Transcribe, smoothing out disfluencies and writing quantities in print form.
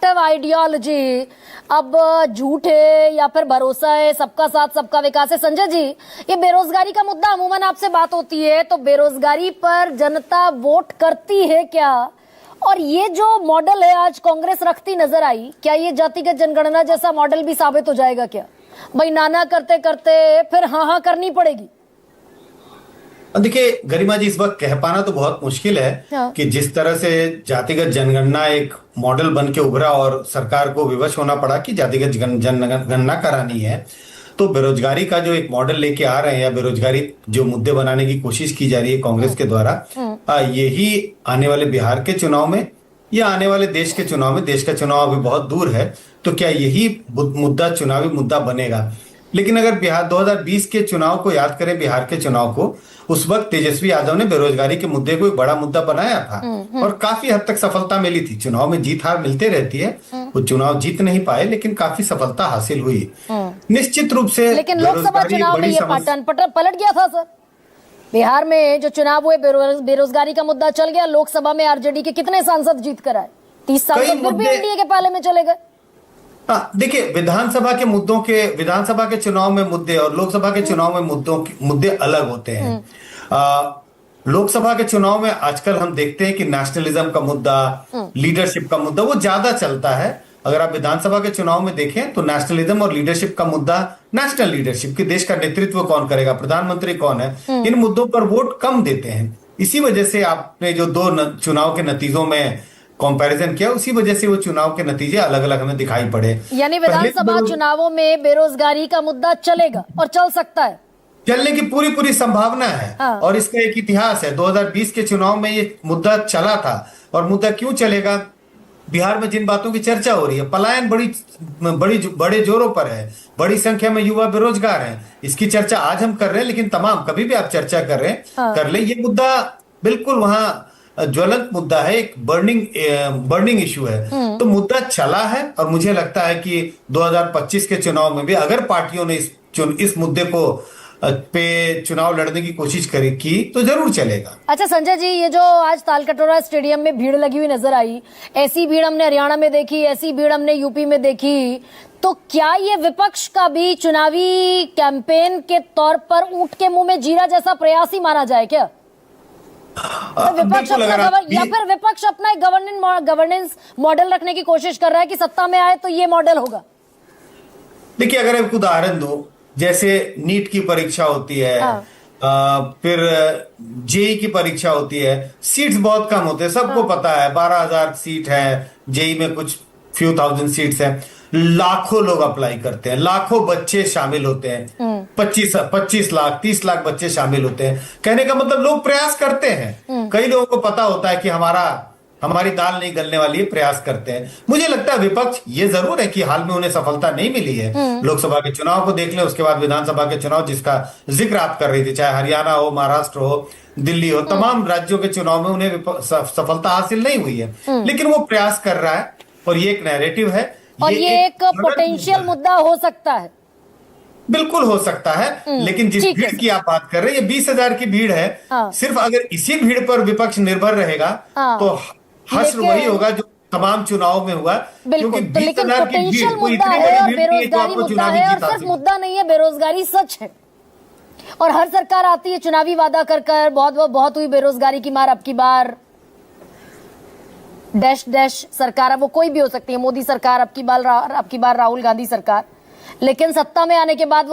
Ideology अब झूठ है या फिर भरोसा है, सबका साथ सबका विकास है। संजय जी, ये बेरोजगारी का मुद्दा अमूमन आपसे बात होती है तो बेरोजगारी पर जनता वोट करती है क्या? और ये जो मॉडल है आज कांग्रेस रखती नजर आई, क्या ये जातिगत जनगणना जैसा मॉडल भी साबित हो जाएगा क्या? भाई नाना करते करते फिर हाँ हाँ करनी पड़ेगी। देखिए गरिमा जी, इस वक्त कह पाना तो बहुत मुश्किल है कि जिस तरह से जातिगत जनगणना एक मॉडल बन के उभरा और सरकार को विवश होना पड़ा कि जातिगत जनगणना करानी है, तो बेरोजगारी का जो एक मॉडल लेके आ रहे हैं या बेरोजगारी जो मुद्दे बनाने की कोशिश की जा रही है कांग्रेस के द्वारा, यही आने वाले बिहार के चुनाव में या आने वाले देश के चुनाव में, देश का चुनाव अभी बहुत दूर है, तो क्या यही मुद्दा चुनावी मुद्दा बनेगा? लेकिन अगर बिहार 2020 के चुनाव को याद करें, बिहार के चुनाव को, उस वक्त तेजस्वी यादव ने बेरोजगारी के मुद्दे को एक बड़ा मुद्दा बनाया था और काफी हद तक सफलता मिली थी। चुनाव में जीत हार मिलते रहती है, वो चुनाव जीत नहीं पाए लेकिन काफी सफलता हासिल हुई निश्चित रूप से। लेकिन लोकसभा चुनाव में ये पैटर्न पलट गया था सर। बिहार में जो चुनाव हुए बेरोजगारी का मुद्दा चल गया, लोकसभा में आरजेडी के कितने सांसद जीत कर आए? 30 सांसद फिर भी एनडीए के पाले में चले गए। देखिए, विधानसभा के चुनाव में मुद्दे और लोकसभा के चुनाव में मुद्दे अलग होते हैं। लोकसभा के चुनाव में आजकल हम देखते हैं कि नेशनलिज्म का मुद्दा, लीडरशिप का मुद्दा वो ज्यादा चलता है। अगर आप विधानसभा के चुनाव में देखें तो नेशनलिज्म और लीडरशिप का मुद्दा, नेशनल लीडरशिप की, देश का नेतृत्व कौन करेगा, प्रधानमंत्री कौन है, इन मुद्दों पर वोट कम देते हैं। इसी वजह से आपने जो दो चुनाव के नतीजों में कंपैरिजन किया, उसी वजह से वो चुनाव के नतीजे अलग अलग हमें दिखाई पड़े। यानी विधानसभा चुनावों में बेरोजगारी का मुद्दा चलेगा और चल सकता है, चलने की पूरी संभावना है। और इसका एक इतिहास है। 2020 के चुनाव में ये मुद्दा चला था। और मुद्दा क्यों चलेगा? बिहार में जिन बातों की चर्चा हो रही है, पलायन बड़े जोरों पर है, बड़ी संख्या में युवा बेरोजगार हैं, इसकी चर्चा आज हम कर रहे हैं, लेकिन तमाम कभी भी आप चर्चा कर ले, ये मुद्दा बिल्कुल वहां ज्वलंत मुद्दा है, एक बर्निंग इशू है। तो मुद्दा चला है और मुझे लगता है कि 2025 के चुनाव में भी अगर पार्टियों ने इस मुद्दे को पे चुनाव लड़ने की कोशिश की तो जरूर चलेगा। अच्छा संजय जी, ये जो आज तालकटोरा स्टेडियम में भीड़ लगी हुई नजर आई, ऐसी भीड़ हमने हरियाणा में देखी, ऐसी भीड़ हमने यूपी में देखी, तो क्या ये विपक्ष का भी चुनावी कैंपेन के तौर पर ऊंट के मुंह में जीरा जैसा प्रयास ही माना जाए क्या? विपक्ष या फिर विपक्ष अपना एक गवर्नेंस मॉडल रखने की कोशिश कर रहा है कि सत्ता में आए तो ये मॉडल होगा? देखिए, अगर एक उदाहरण दो, जैसे नीट की परीक्षा होती है, फिर जेई की परीक्षा होती है, सीट्स बहुत कम होते हैं, सबको पता है 12,000 सीट है, जेई में कुछ फ्यू थाउजेंड सीट्स है, लाखों लोग अप्लाई करते हैं, लाखों बच्चे शामिल होते हैं, 25 लाख 30 लाख बच्चे शामिल होते हैं। कहने का मतलब लोग प्रयास करते हैं। कई लोगों को पता होता है कि हमारी दाल नहीं गलने वाली है, प्रयास करते हैं। मुझे लगता है विपक्ष, ये जरूर है कि हाल में उन्हें सफलता नहीं मिली है। लोकसभा के चुनाव को देख लें, उसके बाद विधानसभा के चुनाव जिसका जिक्र आप कर रही थी, चाहे हरियाणा हो, महाराष्ट्र हो, दिल्ली हो, तमाम राज्यों के चुनाव में उन्हें सफलता हासिल नहीं हुई है, लेकिन वो प्रयास कर रहा है और ये एक नैरेटिव है और ये एक पोटेंशियल मुद्दा हो सकता है। बिल्कुल हो सकता है, लेकिन जिस भीड़ की आप बात कर रहे हैं, ये 20,000 की भीड़ है। सिर्फ अगर इसी भीड़ पर विपक्ष निर्भर रहेगा तो हश्र वही होगा जो तमाम चुनाव में हुआ। बिल्कुल, तो लेकिन पोटेंशियल मुद्दा है और बेरोजगारी मुद्दा है, और सिर्फ मुद्दा नहीं है, बेरोजगारी सच है। और हर सरकार आती है चुनावी वादा कर बहुत हुई बेरोजगारी की मार, अब की बार डैश डैश सरकार, अब वो कोई भी हो सकती है, मोदी सरकार, अब की बार राहुल गांधी सरकार, लेकिन सत्ता में आने के बाद